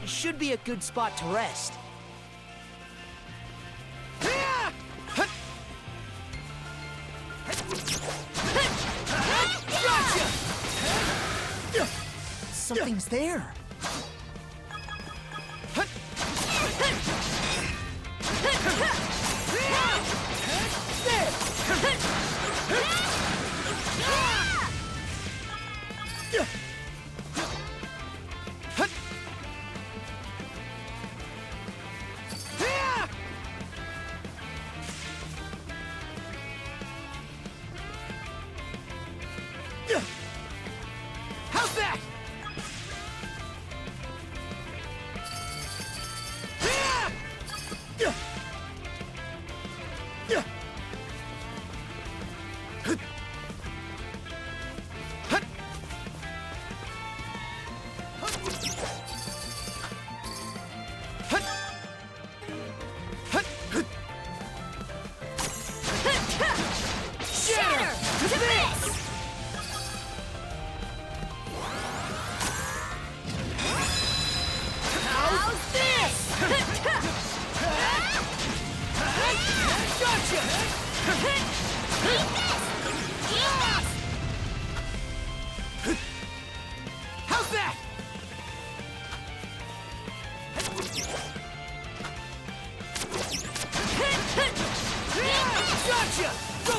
Should be a good spot to rest. Gotcha! Something's there. How's that? How's that? Gotcha! Go!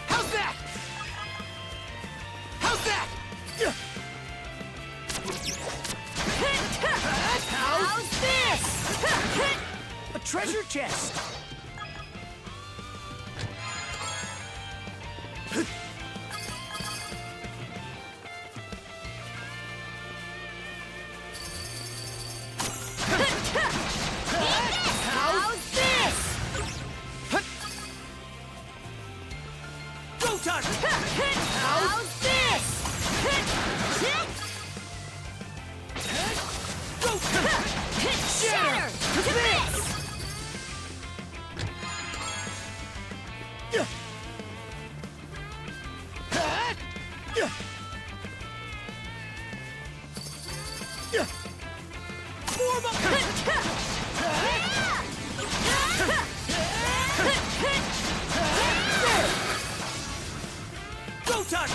How's that? How's that? How's this? A treasure chest. How's this? Go time! How's this? Go time! Shatter! To this! Form up! Go time!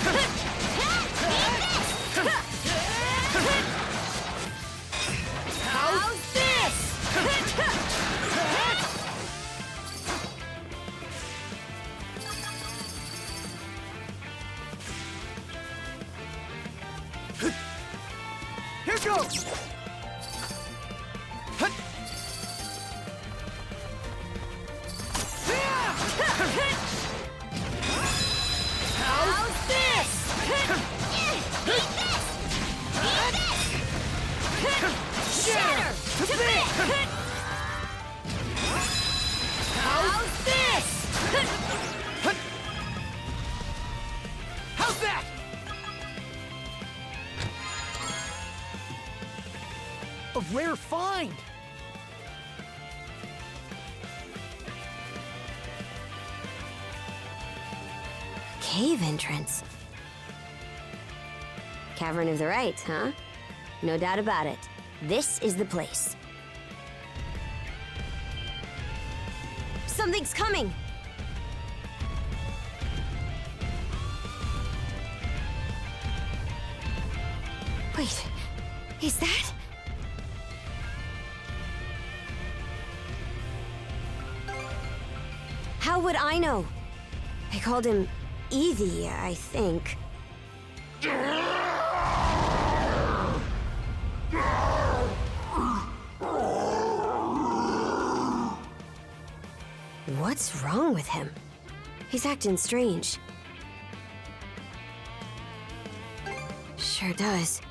How's this? Here goes! How's this? Shatter! To this! How's this? How's that? A rare find! Cave entrance. Cavern of the Right, huh? No doubt about it. This is the place. Something's coming! Wait, is that? How would I know? I called him Evie, I think. What's wrong with him? He's acting strange. Sure does.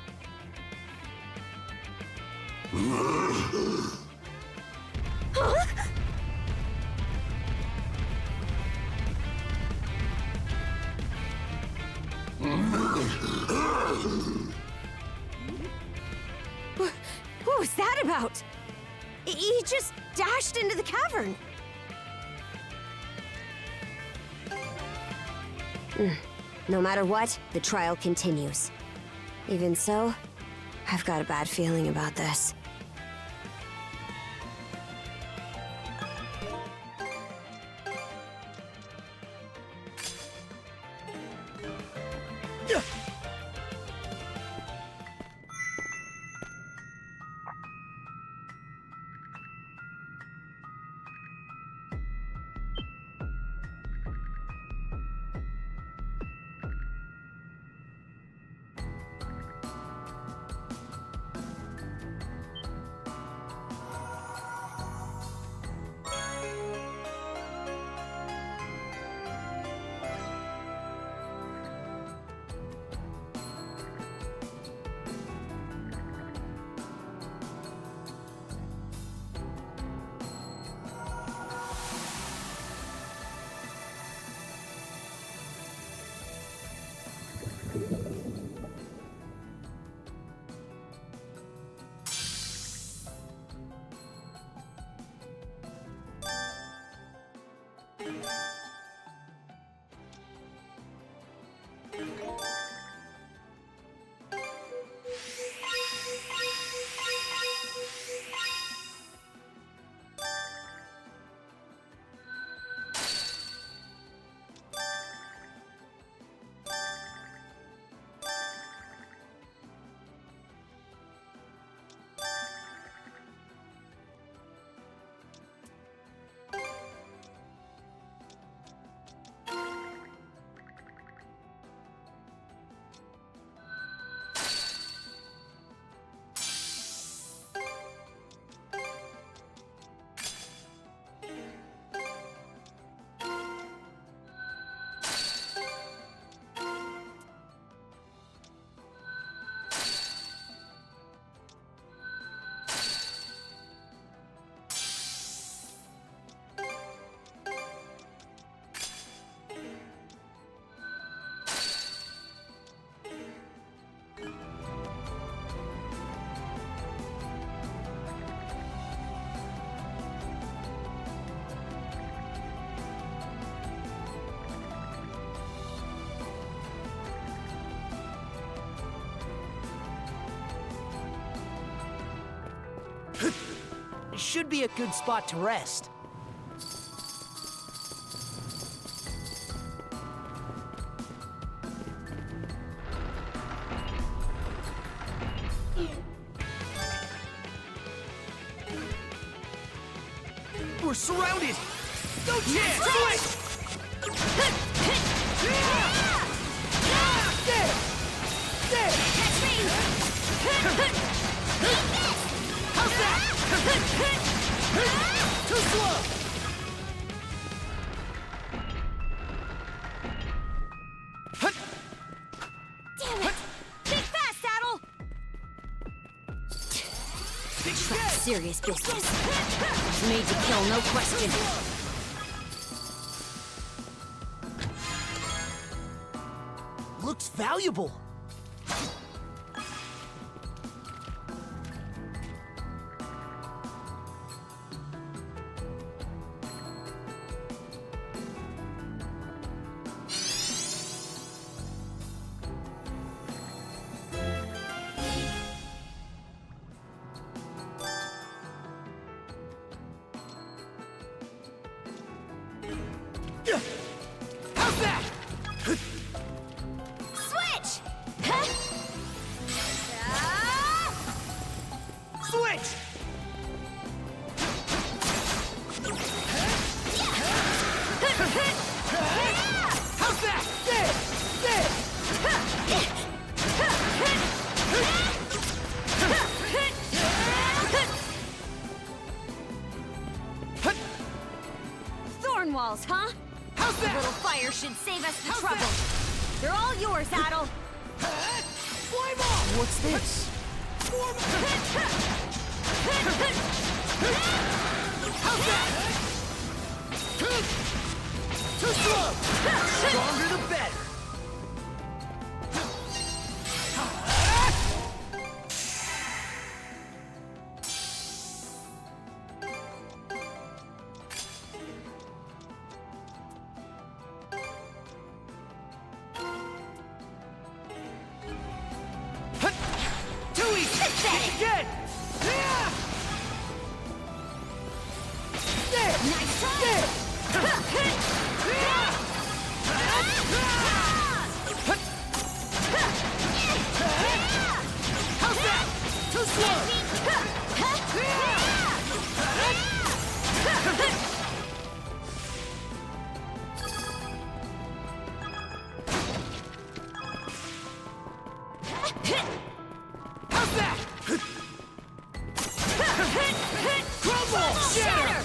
Huh? What was that about? He just dashed into the cavern. No matter what, the trial continues. Even so, I've got a bad feeling about this. Should be a good spot to rest. We're surrounded! No chance! Switch! Catch me! How's that? Too slow! Damn it! Think fast, Saddle! Serious business. Made to kill, no question. Looks valuable. How's that? Switch! Switch! How's that? Thorn walls, huh? How's A that? little fire should save us the trouble. They're all yours, Saddle. Climb on! What's this? How's that? Too slow! Stronger the better! again! Nice try! How's that? Too slow! How's that? Crumble! Shatter!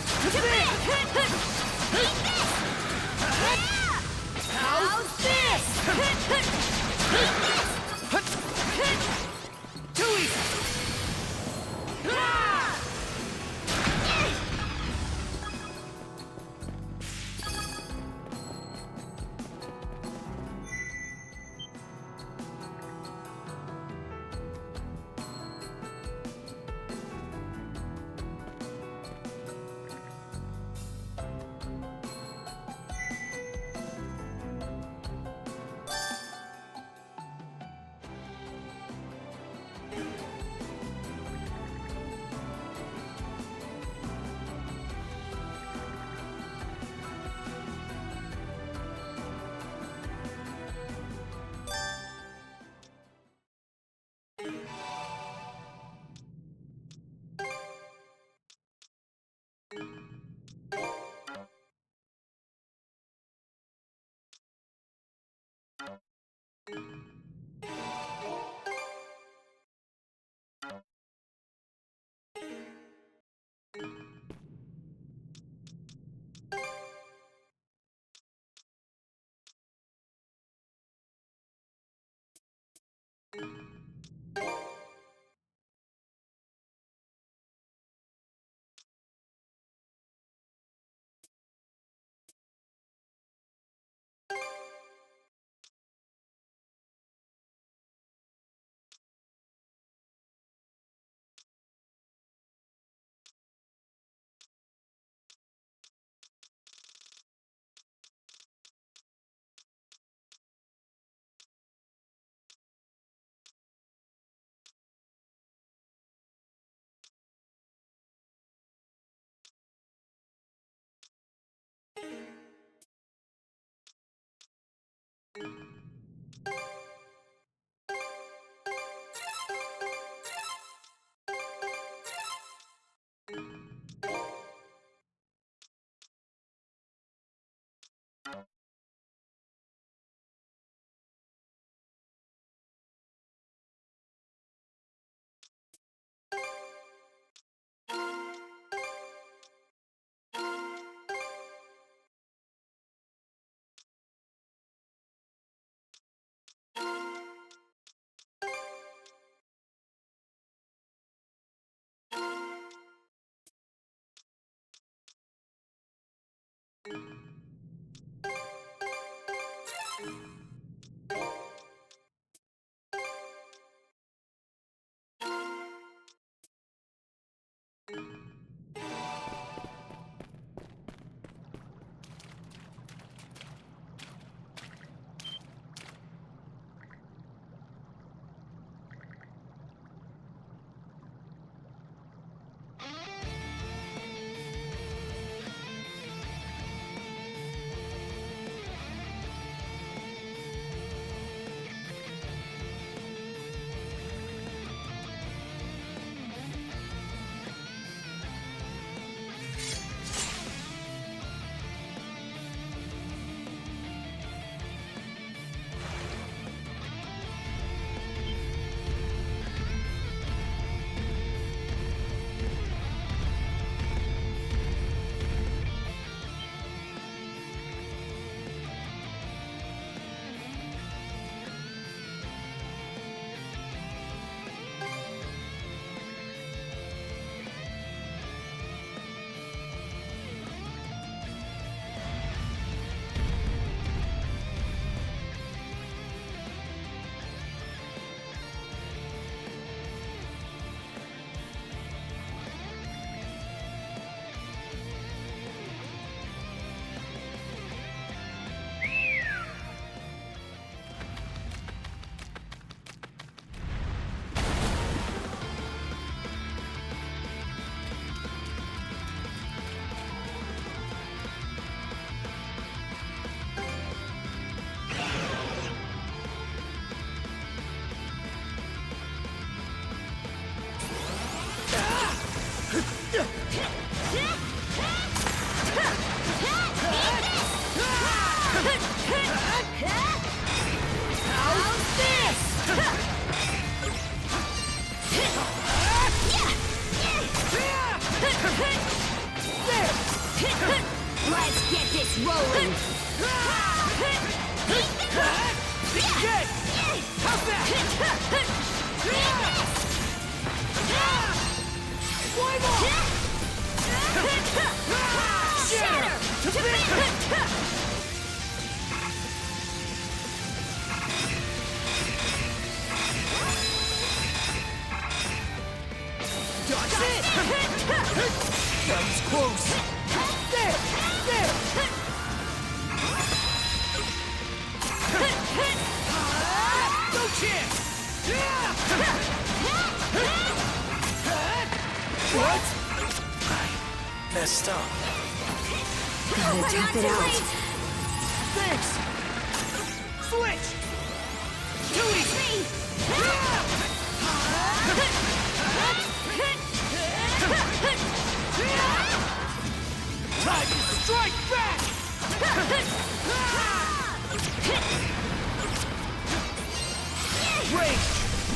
How's this? Too easy! Why not? Shatter! To bit! Dodge it! That was close! There! There! No chance! What? I messed up. Gotta tough it out. Thanks! Switch! Too easy! Time to strike back! Rage!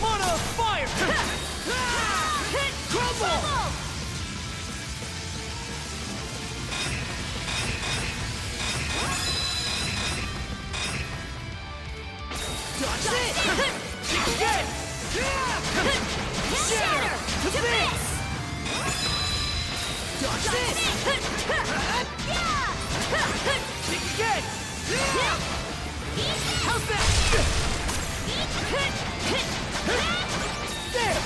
Mana of fire! Crumble! Dodge it! Kick again! Shatter! To bits! Dodge it! Kick again! How's that? There!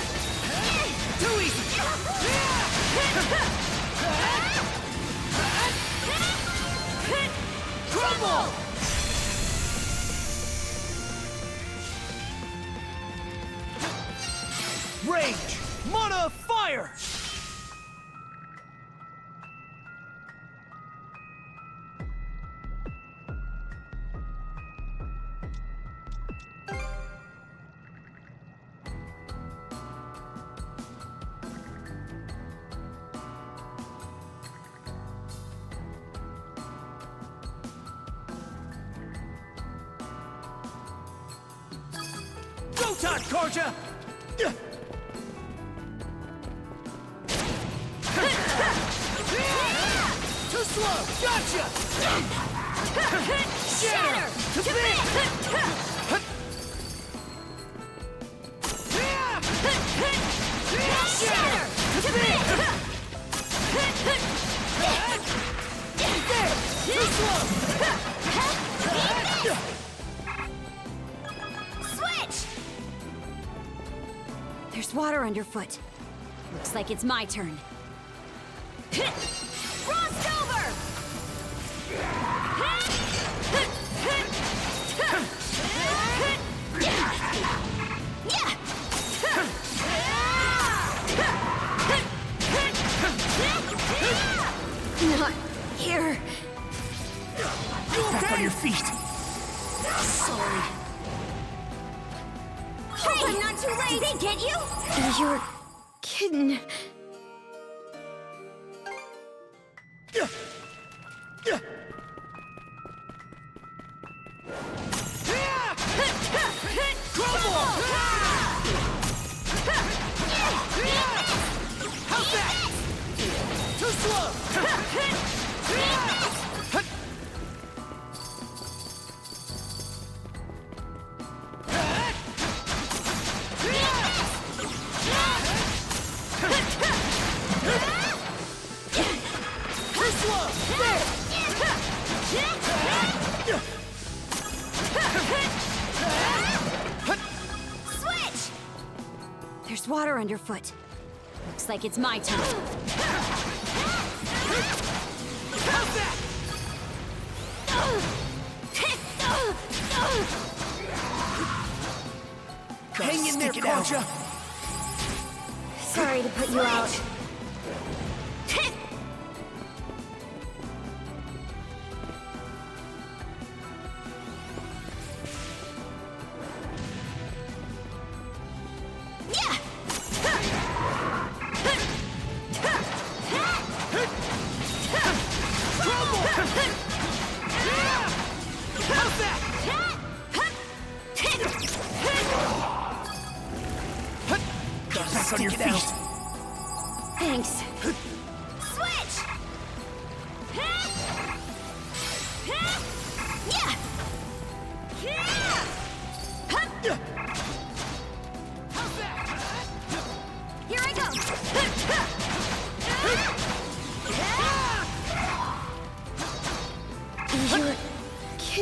Too easy! Crumble! Rage! Mana of fire! Go time, Karja! Too slow! Gotcha! Shatter! To bit! Shatter! To bit! There! Too slow! Switch! There's water underfoot. Looks like it's my turn. Frost over! Not here. Back on your feet! Sorry. Hey, I'm not too late. Did they get you? You're kidding. How's that? Too slow! Too slow! There! Switch! There's water underfoot. Looks like it's my turn. How's that? Hang in there, Karja! Sorry to put you out. How's that? Back on your feet! Thanks. Switch!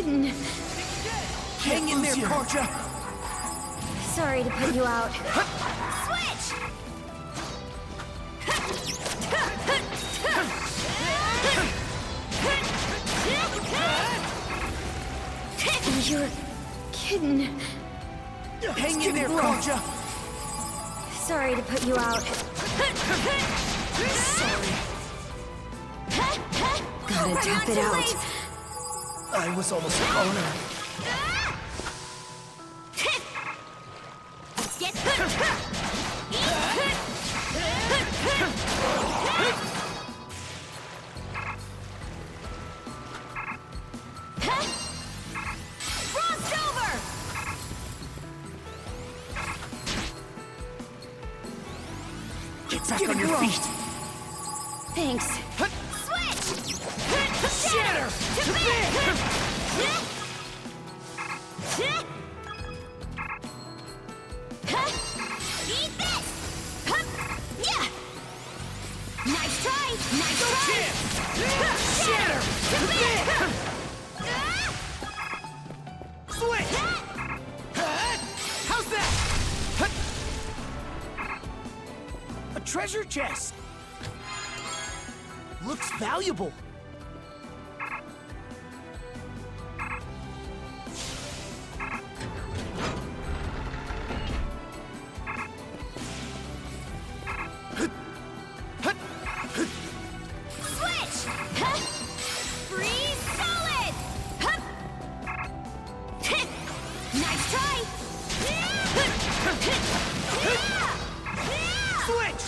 kidding. Hang in there, Contra. Sorry to put you out. Switch! You're kidding. Hang in there, Contra. Sorry to put you out. Sorry. Gotta tough it out. I was almost a owner. Get Frost over! Get back on your feet. Thanks. Switch! Shatter! To bit! Eat this! Yeah! Nice try! Nice try! Shatter! To bit! Switch! How's that? A treasure chest. Looks valuable. Switch! Freeze solid! Nice try! Switch!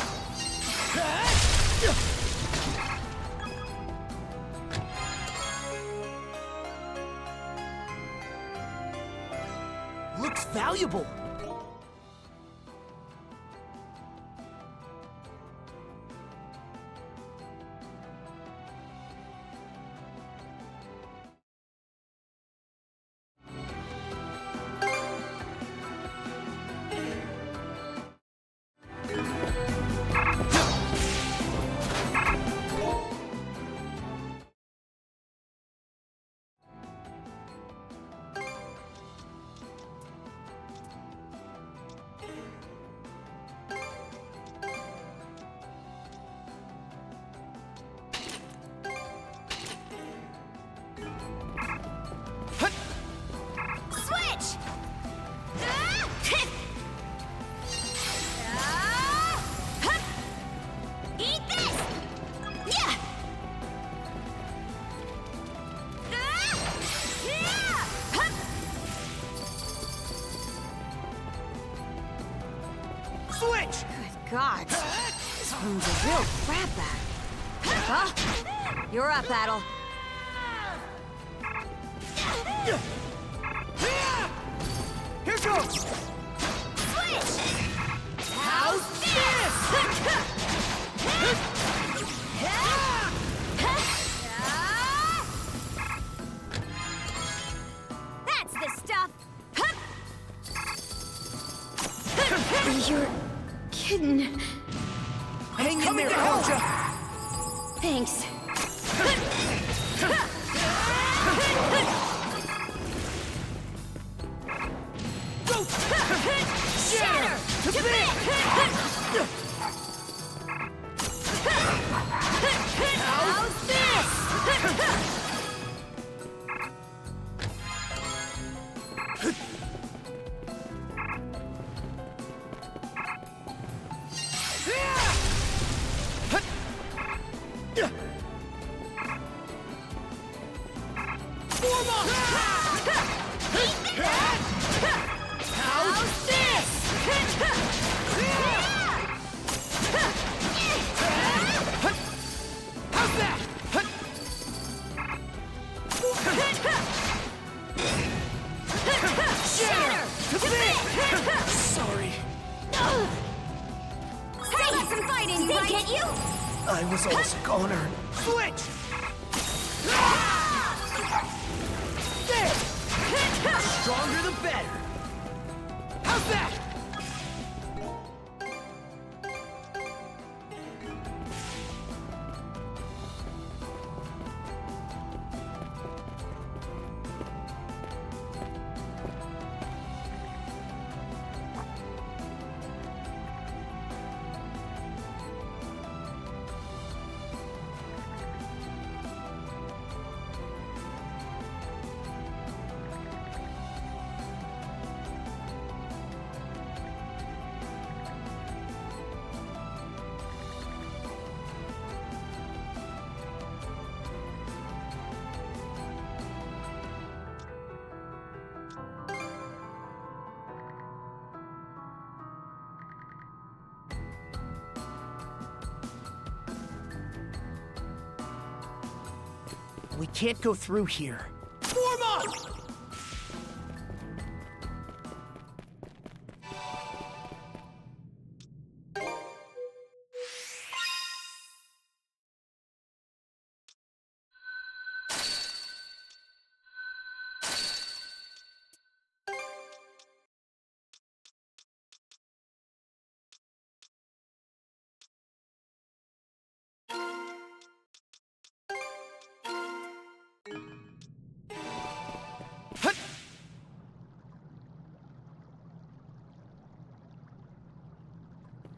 Looks valuable. Switch! Eat this! Yeah! Switch! Good God. This room's a real crap bag. Well, you're up, Battle. Here goes! Switch! How's this? That's the stuff! You're kidding. Hang in there, Contra. Thanks. Go! Shatter! To bit! How's this? How's this? How's that? Shatter! To bit! Sorry. Still got some fight in you, right? Can't you? I was almost a goner. Switch! There! Stronger the better. How's that? We can't go through here. Form up!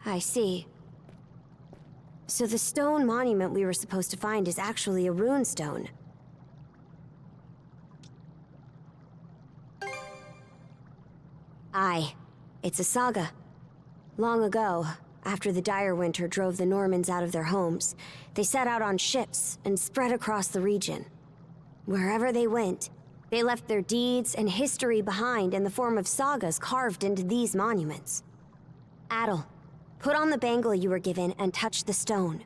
I see. So the stone monument we were supposed to find is actually a rune stone. Aye, it's a saga. Long ago, after the dire winter drove the Normans out of their homes, they set out on ships and spread across the region. Wherever they went, they left their deeds and history behind in the form of sagas carved into these monuments. Adel, put on the bangle you were given and touch the stone.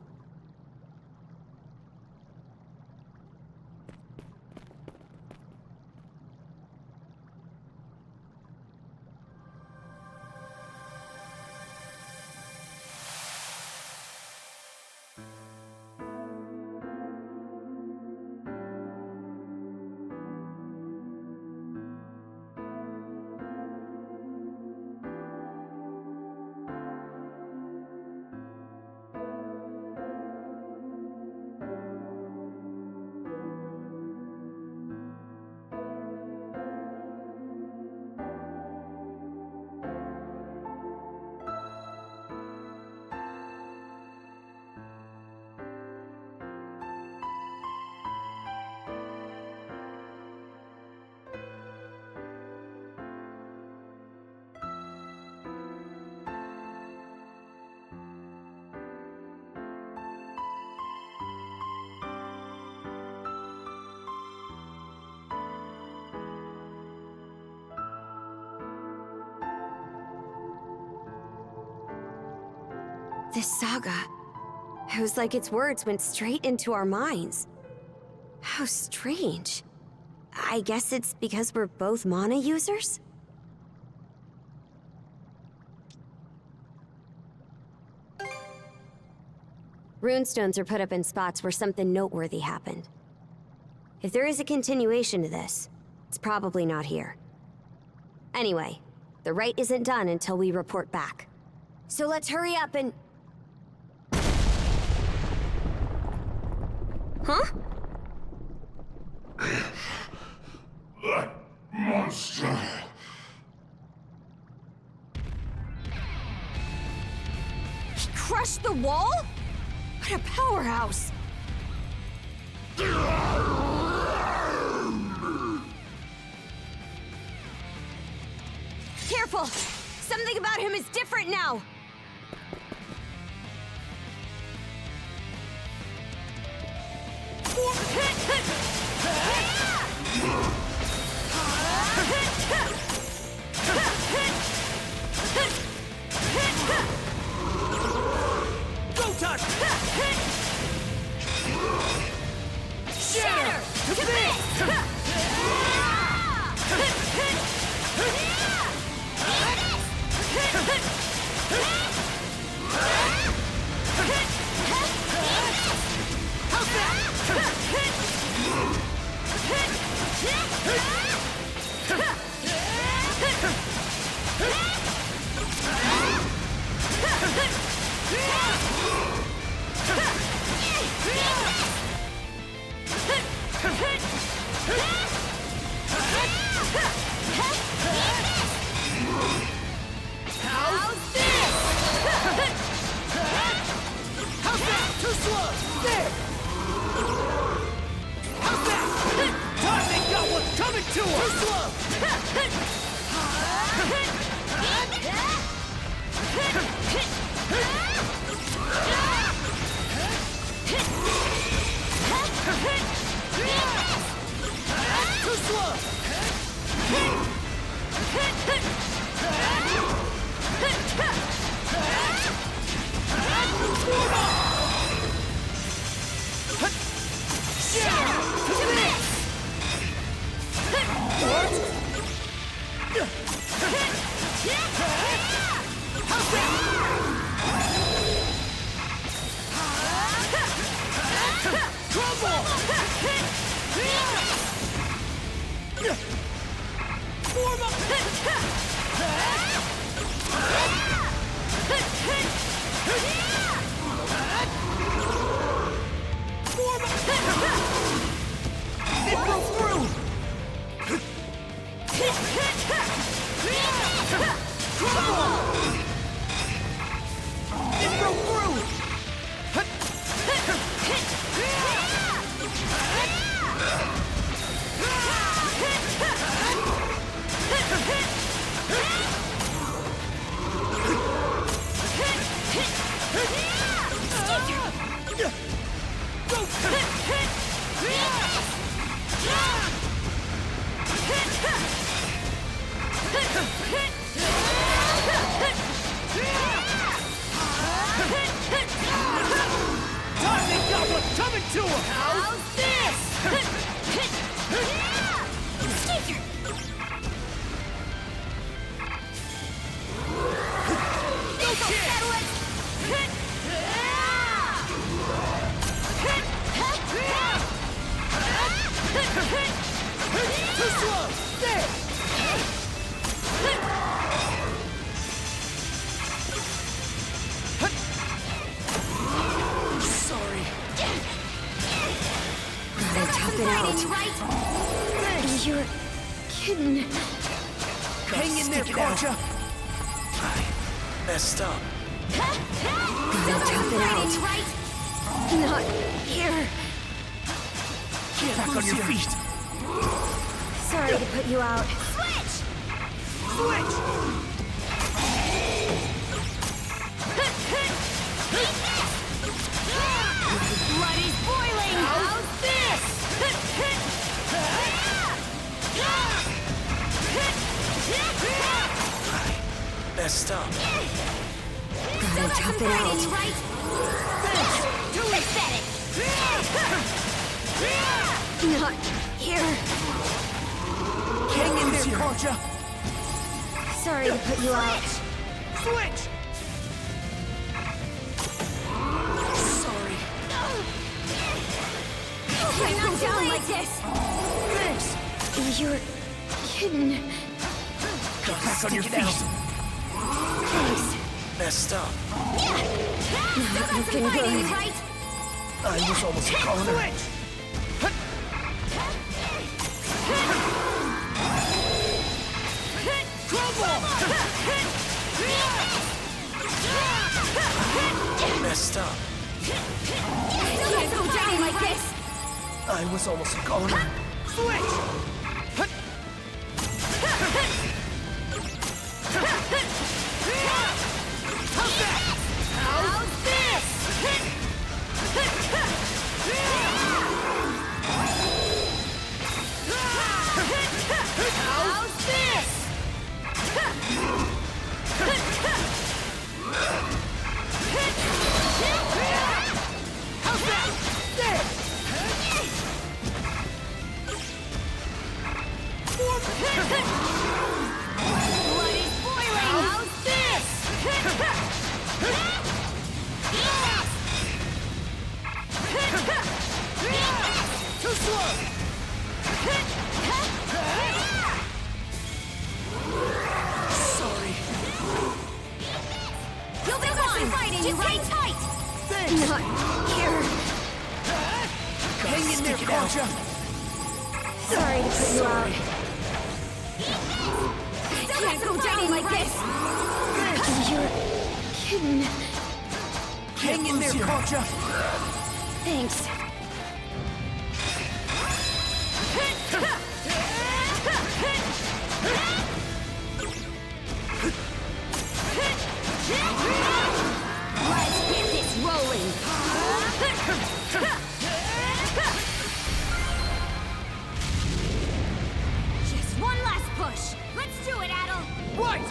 This saga, it was like its words went straight into our minds. How strange. I guess it's because we're both mana users? Runestones are put up in spots where something noteworthy happened. If there is a continuation to this, it's probably not here. Anyway, the rite isn't done until we report back. So let's hurry up and... Huh? That monster! He crushed the wall? What a powerhouse! Careful! Something about him is different now! Go touch! Shatter! To bits! Coming to him! How's this? This'll settle it! Too slow! There! Sorry. Gotta tough it out. Right? You're kidding. Hang in there, Concha! I messed up. Gotta tough it out. Right? Not here. Get back on your feet! Sorry to put you out. Switch! Switch! Blood is boiling! How's this? I messed up. Gotta tough it out. Right? Too pathetic! Not here. Hang in there, Concha! Sorry to put you out. Switch! Sorry. Can't go down like this! Thanks! You're kidding. Get back on your feet! Thanks. Messed up. Still got some looking fighting, good. right? I was almost a goner. Switch! Messed up. Still can't go down like this! I was almost a goner. Switch! How's this? How's this? How's that? There! Blood is boiling! How's this? Too slow! Sorry. You'll be fine! Fighting you right tight! Thanks! Not here. Hang in there, Concha! Sorry to put you out. Still can't go down like this! You're kidding. Hang in there, Concha! Thanks. Let's get this rolling! Just one last push! Let's do it, Adel! Right!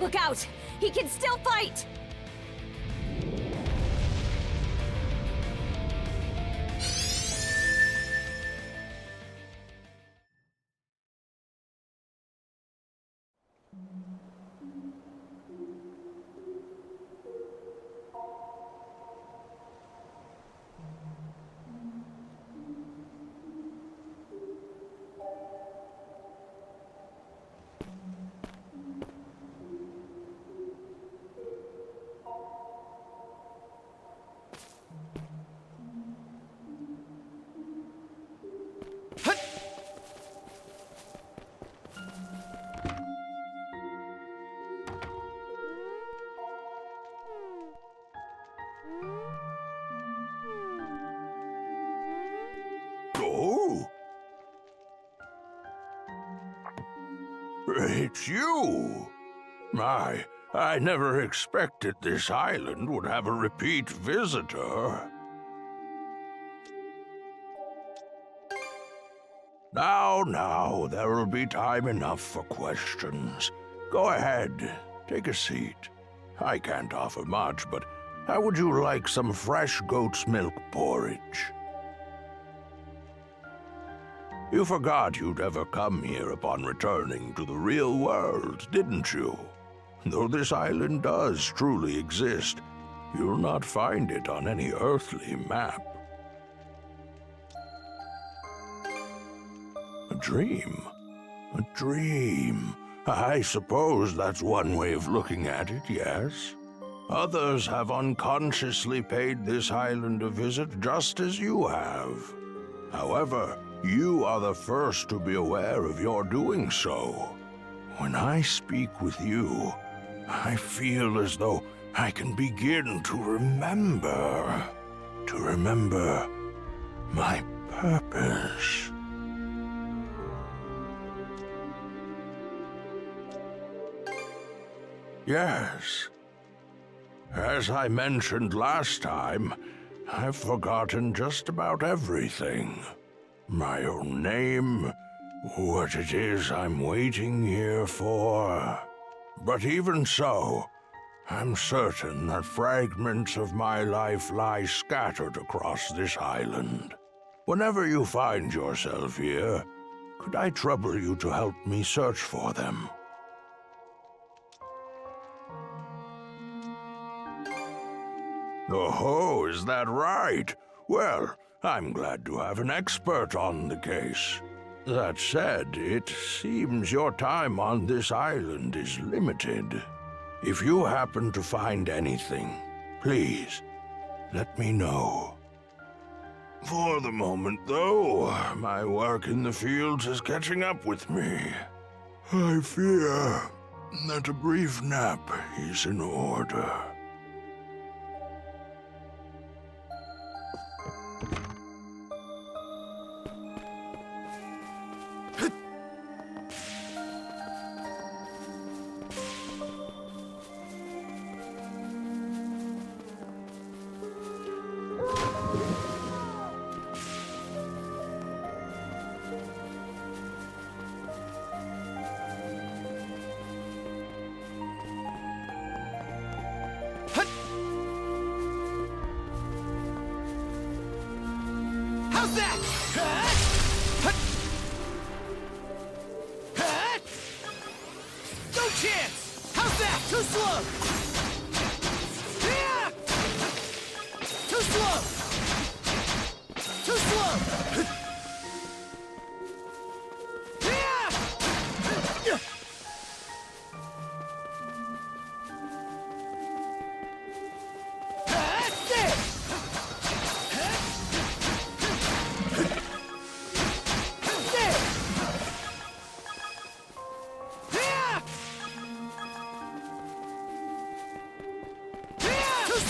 Look out! He can still fight! Oh? It's you! I never expected this island would have a repeat visitor. Now, there will be time enough for questions. Go ahead, take a seat. I can't offer much, but how would you like some fresh goat's milk porridge? You forgot you'd ever come here upon returning to the real world, didn't you? Though this island does truly exist, you'll not find it on any earthly map. A dream? A dream. I suppose that's one way of looking at it, yes? Others have unconsciously paid this island a visit just as you have. However, you are the first to be aware of your doing so. When I speak with you, I feel as though I can begin to remember my purpose. Yes. As I mentioned last time, I've forgotten just about everything. My own name, what it is I'm waiting here for. But even so, I'm certain that fragments of my life lie scattered across this island. Whenever you find yourself here, could I trouble you to help me search for them? Oh, is that right? Well, I'm glad to have an expert on the case. That said, it seems your time on this island is limited. If you happen to find anything, please, let me know. For the moment, though, my work in the fields is catching up with me. I fear that a brief nap is in order. How's that? No chance! How's that? Too slow! Too slow! Too slow!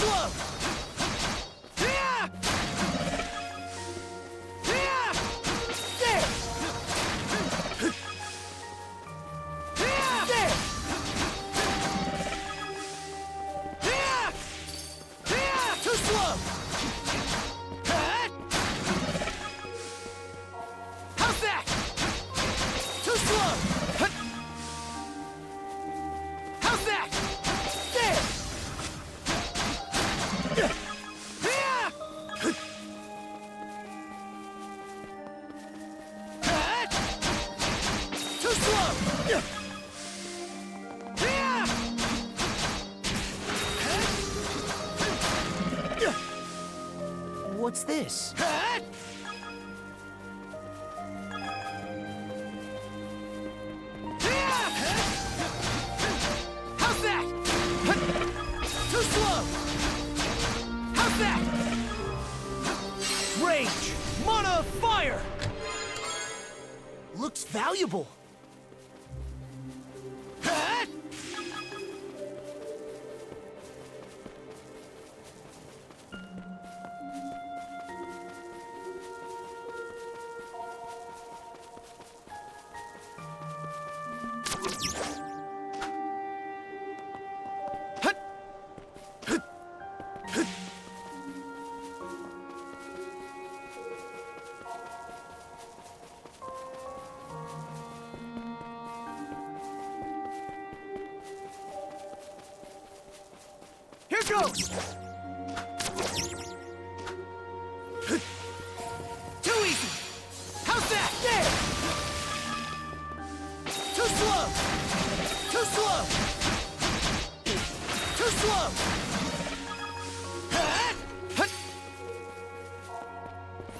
slow! Yeah! Yeah! There! Yeah! There! Yeah! Yeah! Too slow! How's that? Too slow! How's that? There! Yeah! Too slow! Yeah! What's this? How's that? Too slow! How's that? Rage! Mana fire! Looks valuable. Here goes! Too easy! How's that? There! Too slow! Too slow! Too slow!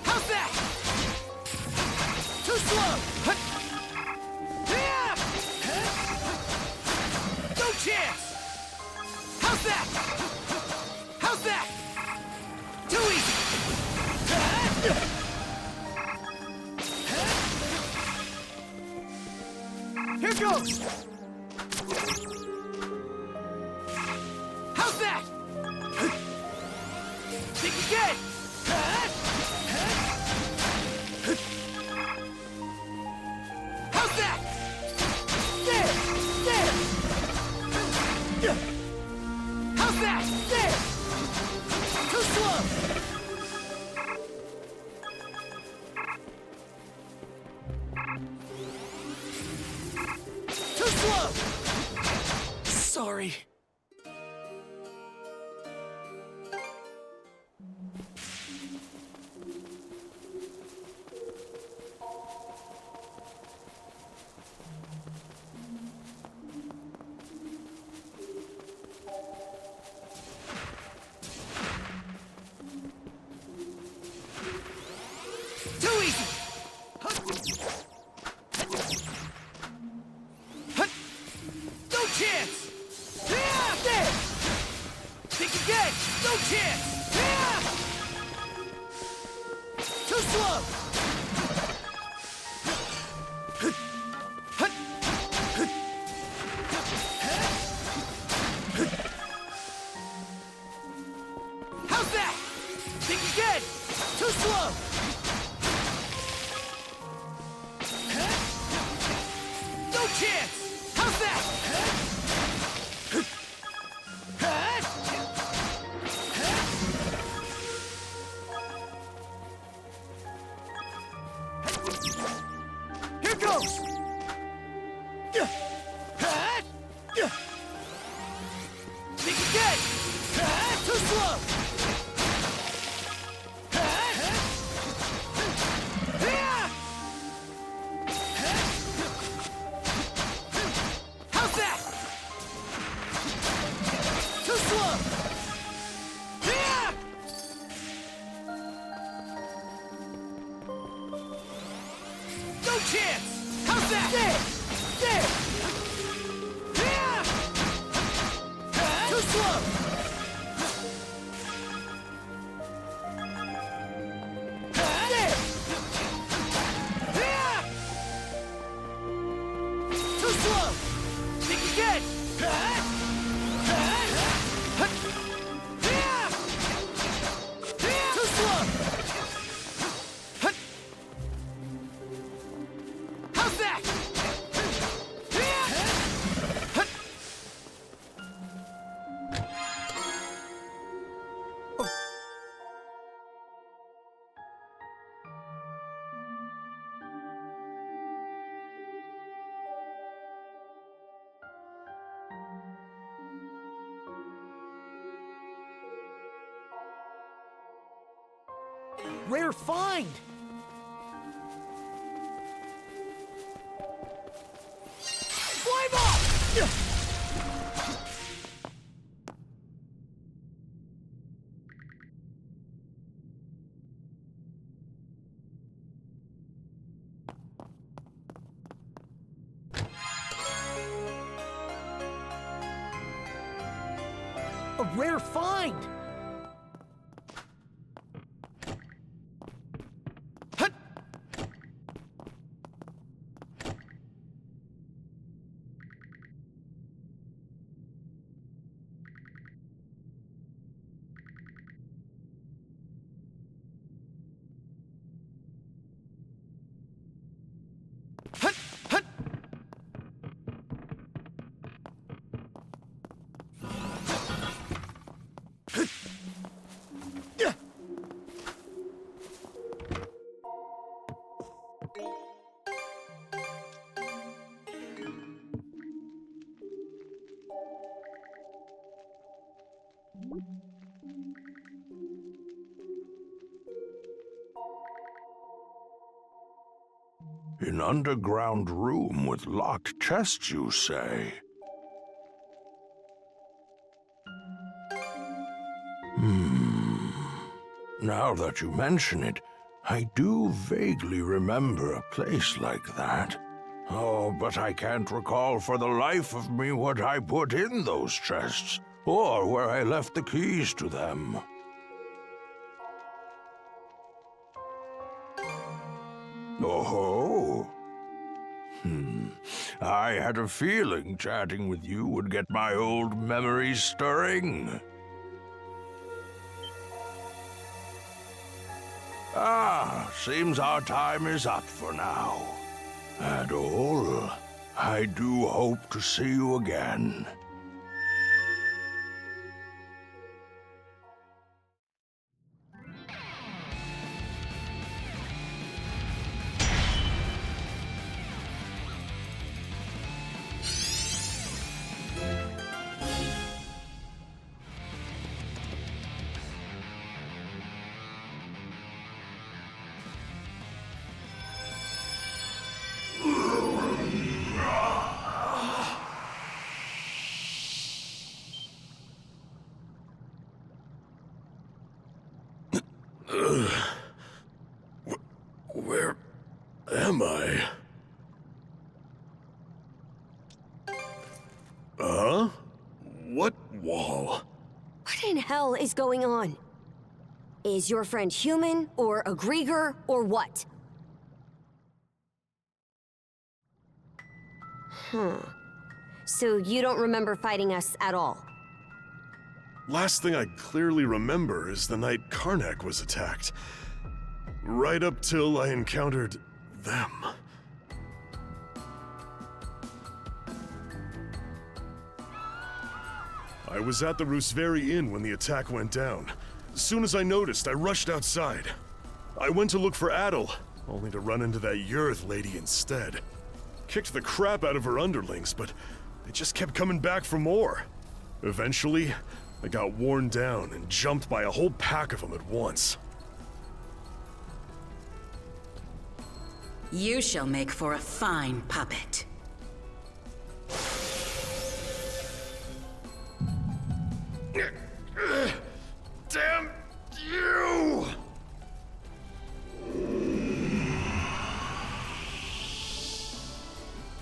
How's that? Too slow! No chance! How's that? How's that? Too easy! Here goes! How's that? Think again! How's that? There! There! How's that? There! Too slow! Too slow! Sorry. Too easy! No chance! There! Think again! No chance! Too slow! How's that? Think again! Too slow! No chance! How's that? Here goes! Think again! Too slow! How's that? Too slow! No chance! How's that? There! There! Too slow! There! Too slow! Think again! Rare find! Climb up! A rare find! Hut! Hut! Hut! Yeah. An underground room with locked chests, you say? Now that you mention it, I do vaguely remember a place like that. Oh, but I can't recall for the life of me what I put in those chests, or where I left the keys to them. Oh-ho! I had a feeling chatting with you would get my old memories stirring. Ah, seems our time is up for now. And all, I do hope to see you again. Where am I? Huh? What wall? What in hell is going on? Is your friend human, or a Grieger, or what? So you don't remember fighting us at all? Last thing I clearly remember is the night Karnak was attacked. Right up till I encountered them. I was at the Rooseveri Inn when the attack went down. As soon as I noticed, I rushed outside. I went to look for Adel, only to run into that Yurth lady instead. Kicked the crap out of her underlings, but they just kept coming back for more. Eventually, I got worn down and jumped by a whole pack of them at once. You shall make for a fine puppet. Damn you!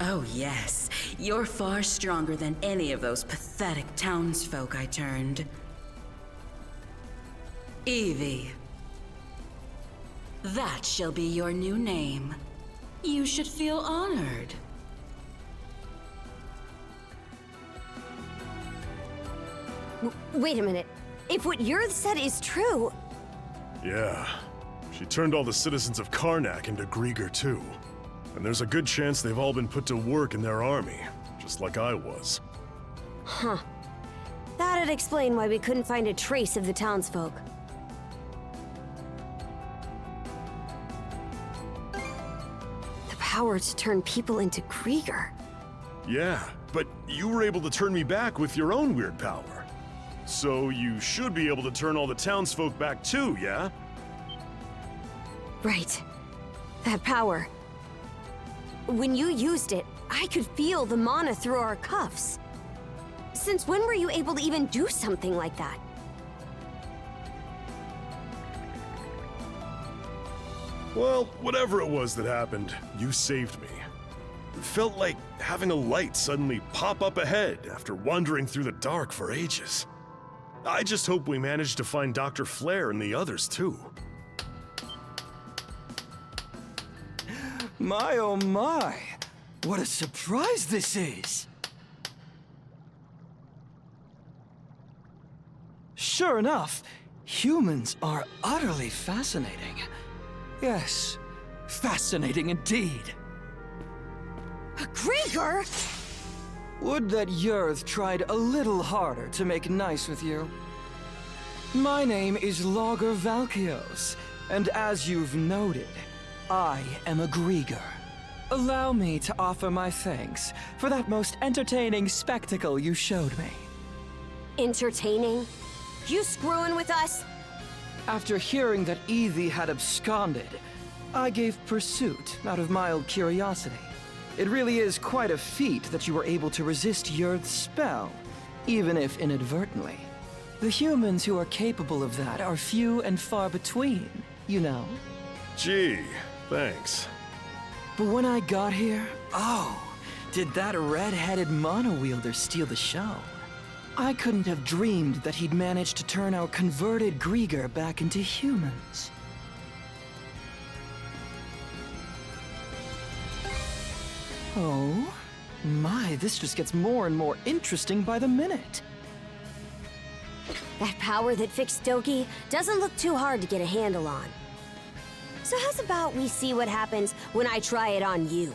Oh yes, you're far stronger than any of those pathetic townsfolk I turned. Evie. That shall be your new name. You should feel honored. Wait a minute. If what Yurth said is true... Yeah. She turned all the citizens of Karnak into Grieger too. And there's a good chance they've all been put to work in their army, just like I was. Huh. That'd explain why we couldn't find a trace of the townsfolk. The power to turn people into Grieger. Yeah, but you were able to turn me back with your own weird power. So you should be able to turn all the townsfolk back too, yeah? Right. That power. When you used it, I could feel the mana through our cuffs. Since when were you able to even do something like that? Well, whatever it was that happened, you saved me. It felt like having a light suddenly pop up ahead after wandering through the dark for ages. I just hope we managed to find Dr. Flare and the others too. My oh my! What a surprise this is! Sure enough, humans are utterly fascinating. Yes, fascinating indeed. A Grieger? Would that Yurth tried a little harder to make nice with you. My name is Logger Valkios, and as you've noted, I am a Grieger. Allow me to offer my thanks for that most entertaining spectacle you showed me. Entertaining? You screwing with us? After hearing that Evie had absconded, I gave pursuit out of mild curiosity. It really is quite a feat that you were able to resist Yurth's spell, even if inadvertently. The humans who are capable of that are few and far between, you know. Gee, thanks. But when I got here, oh, did that red-headed mono-wielder steal the show. I couldn't have dreamed that he'd managed to turn our converted Grieger back into humans. Oh, my, this just gets more and more interesting by the minute. That power that fixed Doki doesn't look too hard to get a handle on. So how's about we see what happens when I try it on you?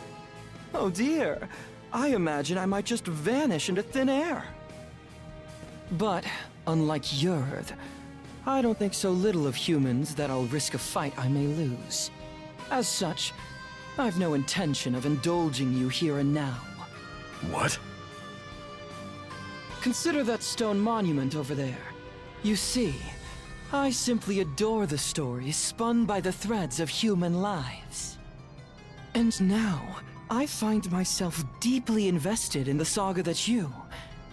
Oh dear, I imagine I might just vanish into thin air. But, unlike Yurth, I don't think so little of humans that I'll risk a fight I may lose. As such, I've no intention of indulging you here and now. What? Consider that stone monument over there. You see, I simply adore the stories spun by the threads of human lives. And now, I find myself deeply invested in the saga that you,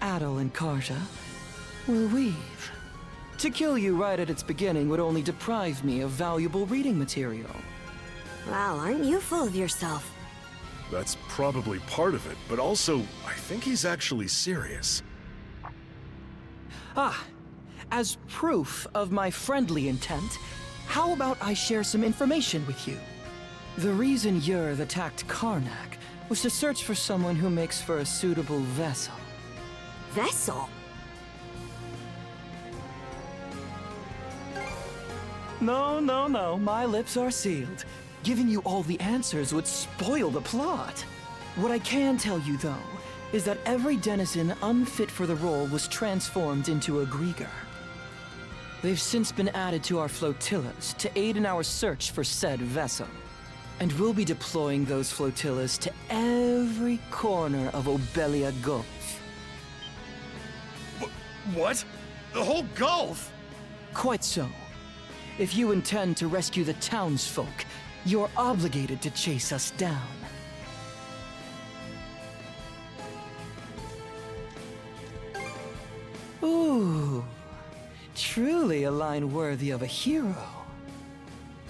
Adel and Karja, will weave. To kill you right at its beginning would only deprive me of valuable reading material. Wow, aren't you full of yourself? That's probably part of it, but also, I think he's actually serious. Ah, as proof of my friendly intent, how about I share some information with you? The reason Yurth attacked Karnak was to search for someone who makes for a suitable vessel. Vessel? No, my lips are sealed. Giving you all the answers would spoil the plot. What I can tell you, though, is that every denizen unfit for the role was transformed into a Grieger. They've since been added to our flotillas to aid in our search for said vessel. And we'll be deploying those flotillas to every corner of Obelia Gulf. What? The whole Gulf? Quite so. If you intend to rescue the townsfolk, you're obligated to chase us down. Ooh, truly a line worthy of a hero.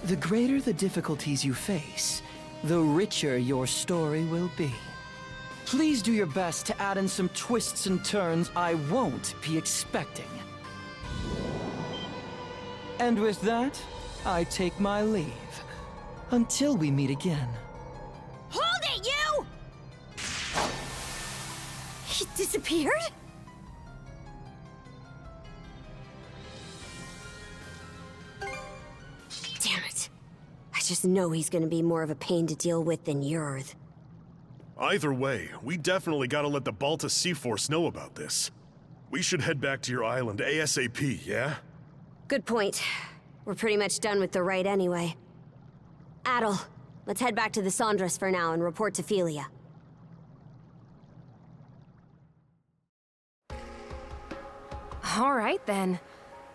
The greater the difficulties you face, the richer your story will be. Please do your best to add in some twists and turns I won't be expecting. And with that, I take my leave. Until we meet again. Hold it, you! He disappeared? Damn it. I just know he's gonna be more of a pain to deal with than Yurth. Either way, we definitely gotta let the Balta Sea Force know about this. We should head back to your island ASAP, yeah? Good point. We're pretty much done with the rite anyway. Adel, let's head back to the Sandras for now and report to Philia. All right then.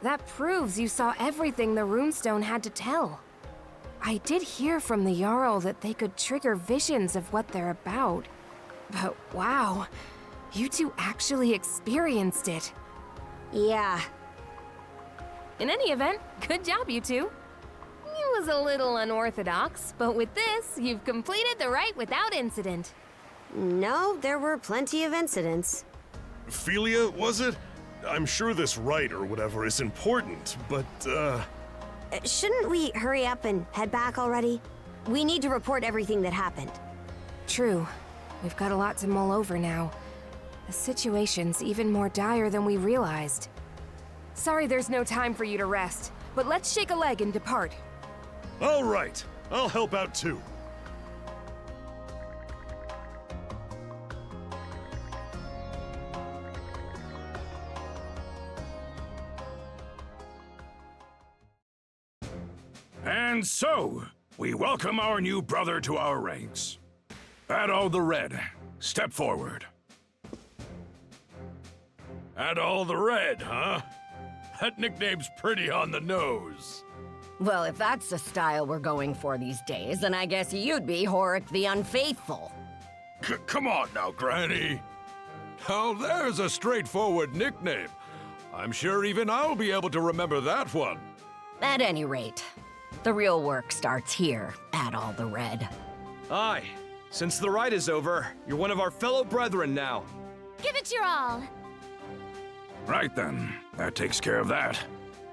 That proves you saw everything the runestone had to tell. I did hear from the Jarl that they could trigger visions of what they're about. But wow, you two actually experienced it. Yeah. In any event, good job, you two. It was a little unorthodox, but with this, you've completed the rite without incident. No, there were plenty of incidents. Philia, was it? I'm sure this rite or whatever is important, but, Shouldn't we hurry up and head back already? We need to report everything that happened. True. We've got a lot to mull over now. The situation's even more dire than we realized. Sorry there's no time for you to rest, but let's shake a leg and depart. all right. I'll help out too. And so, we welcome our new brother to our ranks. Adol the Red, step forward. Adol the Red, huh? That nickname's pretty on the nose. Well, if that's the style we're going for these days, then I guess you'd be Horik the Unfaithful. Come on now, Granny. Now there's a straightforward nickname. I'm sure even I'll be able to remember that one. At any rate, the real work starts here, Adol the Red. Aye. Since the rite is over, you're one of our fellow brethren now. Give it your all. Right then, that takes care of that.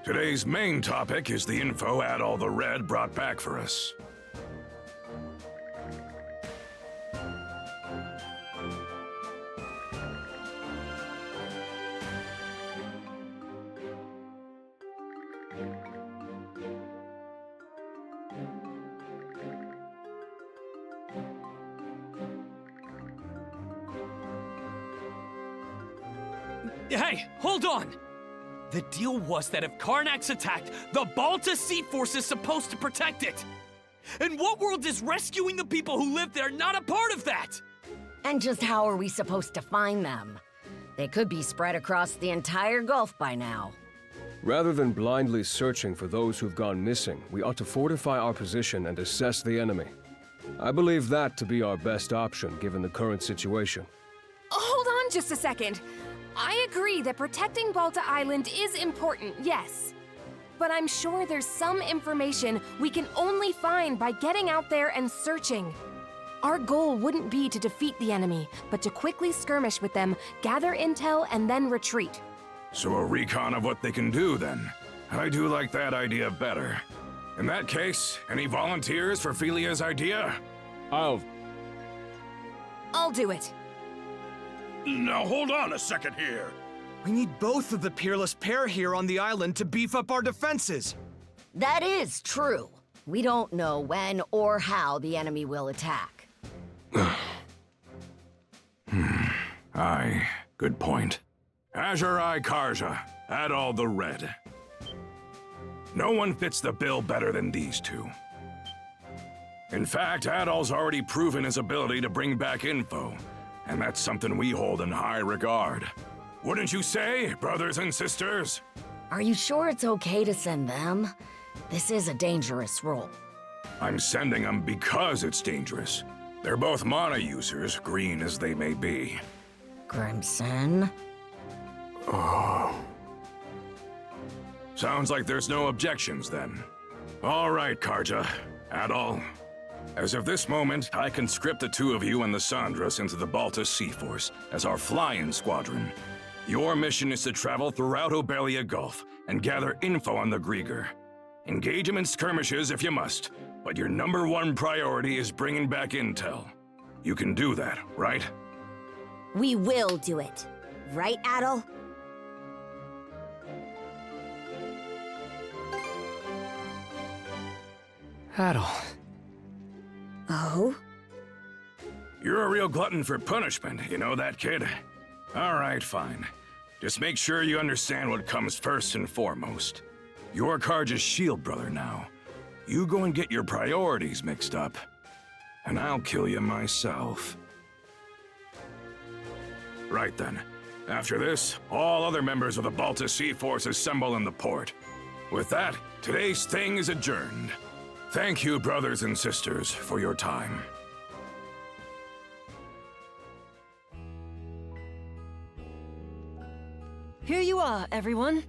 Today's main topic is the info Adol the Red brought back for us. Hey, hold on! The deal was that if Karnak's attacked, the Balta Sea Force is supposed to protect it! In what world is rescuing the people who live there not a part of that? And just how are we supposed to find them? They could be spread across the entire Gulf by now. Rather than blindly searching for those who've gone missing, we ought to fortify our position and assess the enemy. I believe that to be our best option given the current situation. Hold on just a second. I agree that protecting Balta Island is important, yes. But I'm sure there's some information we can only find by getting out there and searching. Our goal wouldn't be to defeat the enemy, but to quickly skirmish with them, gather intel, and then retreat. So a recon of what they can do, then. I do like that idea better. In that case, any volunteers for Philia's idea? I'll do it. Now hold on a second here. We need both of the peerless pair here on the island to beef up our defenses. That is true. We don't know when or how the enemy will attack. Aye, good point. Azure-Eye Karja, Adol the Red. No one fits the bill better than these two. In fact, Adol's already proven his ability to bring back info, and that's something we hold in high regard. Wouldn't you say, brothers and sisters? Are you sure it's okay to send them? This is a dangerous role. I'm sending them because it's dangerous. They're both mana users, green as they may be. Crimson? Oh. Sounds like there's no objections, then. All right, Karja. Adol. As of this moment, I conscript the two of you and the Sandras into the Balta Sea Force as our fly-in squadron. Your mission is to travel throughout Obelia Gulf and gather info on the Grieger. Engage them in skirmishes if you must, but your #1 priority is bringing back intel. You can do that, right? We will do it. Right, Adol? Adol. Oh? You're a real glutton for punishment, you know that, kid? All right, fine. Just make sure you understand what comes first and foremost. You're Karja's shield brother now. You go and get your priorities mixed up, and I'll kill you myself. Right then. After this, all other members of the Balta Sea Force assemble in the port. With that, today's thing is adjourned. Thank you, brothers and sisters, for your time. Here you are, everyone.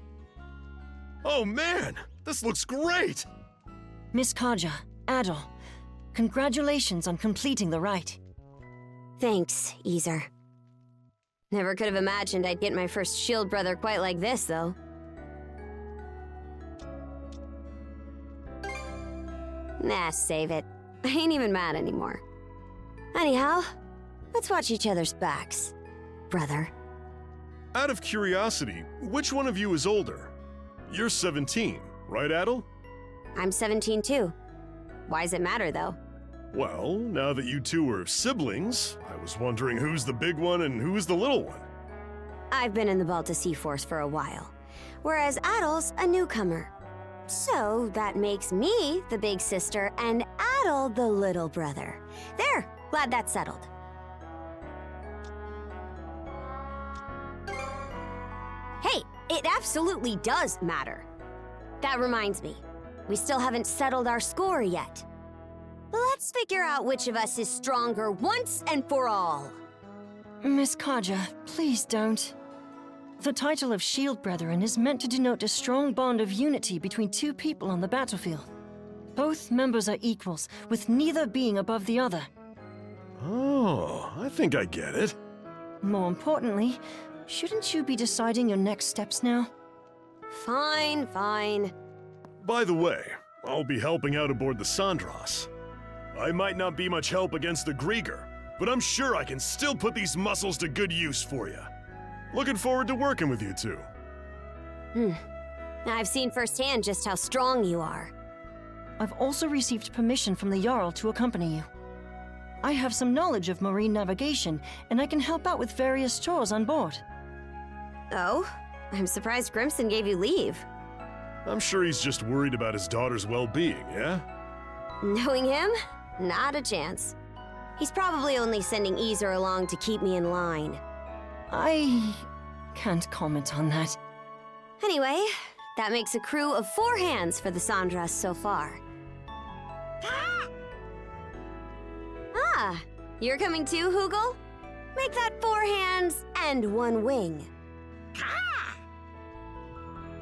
Oh man, this looks great! Miss Kaja, Adol, congratulations on completing the rite. Thanks, Easer. Never could have imagined I'd get my first shield brother quite like this, though. Nah, save it. I ain't even mad anymore. Anyhow, let's watch each other's backs, brother. Out of curiosity, which one of you is older? You're 17, right, Adol? I'm 17 too. Why's it matter, though? Well, now that you two are siblings, I was wondering who's the big one and who's the little one. I've been in the Balta Sea Force for a while, whereas Adol's a newcomer. So that makes me the big sister and Adol the little brother. There, glad that's settled. Hey, it absolutely does matter. That reminds me, we still haven't settled our score yet. Let's figure out which of us is stronger once and for all. Miss Kaja, please don't. The title of Shield Brethren is meant to denote a strong bond of unity between two people on the battlefield. Both members are equals, with neither being above the other. Oh, I think I get it. More importantly, shouldn't you be deciding your next steps now? Fine, fine. By the way, I'll be helping out aboard the Sandras. I might not be much help against the Grieger, but I'm sure I can still put these muscles to good use for you. Looking forward to working with you two. I've seen firsthand just how strong you are. I've also received permission from the Jarl to accompany you. I have some knowledge of marine navigation, and I can help out with various chores on board. Oh? I'm surprised Grimson gave you leave. I'm sure he's just worried about his daughter's well-being, yeah? Knowing him? Not a chance. He's probably only sending Easer along to keep me in line. I can't comment on that. Anyway, that makes a crew of 4 hands for the Sandras so far. Ah, you're coming too, Hoogle? Make that 4 hands and 1 wing.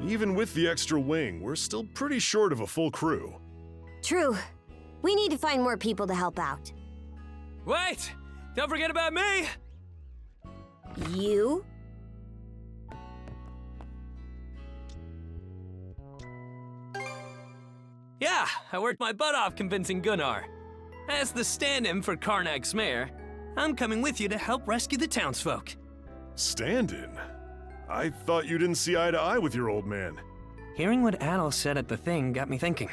Even with the extra wing, we're still pretty short of a full crew. True. We need to find more people to help out. Wait! Don't forget about me! You? Yeah, I worked my butt off convincing Gunnar. As the stand-in for Karnak's mayor, I'm coming with you to help rescue the townsfolk. Stand-in? I thought you didn't see eye to eye with your old man. Hearing what Adol said at the thing got me thinking.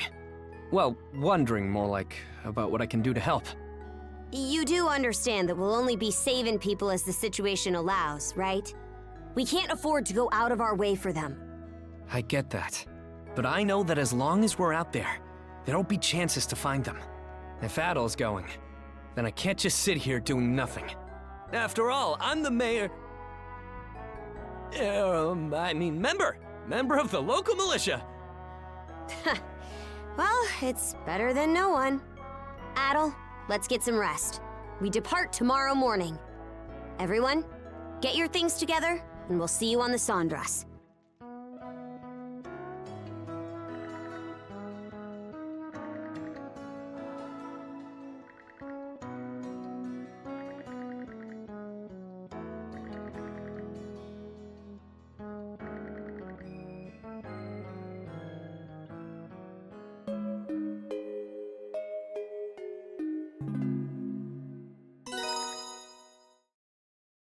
Well, wondering more like about what I can do to help. You do understand that we'll only be saving people as the situation allows, right? We can't afford to go out of our way for them. I get that. But I know that as long as we're out there, there'll be chances to find them. If Adol's going, then I can't just sit here doing nothing. After all, I'm the mayor... member of the local militia. Well, it's better than no one. Adol, let's get some rest. We depart tomorrow morning. Everyone, get your things together, and we'll see you on the Sandras.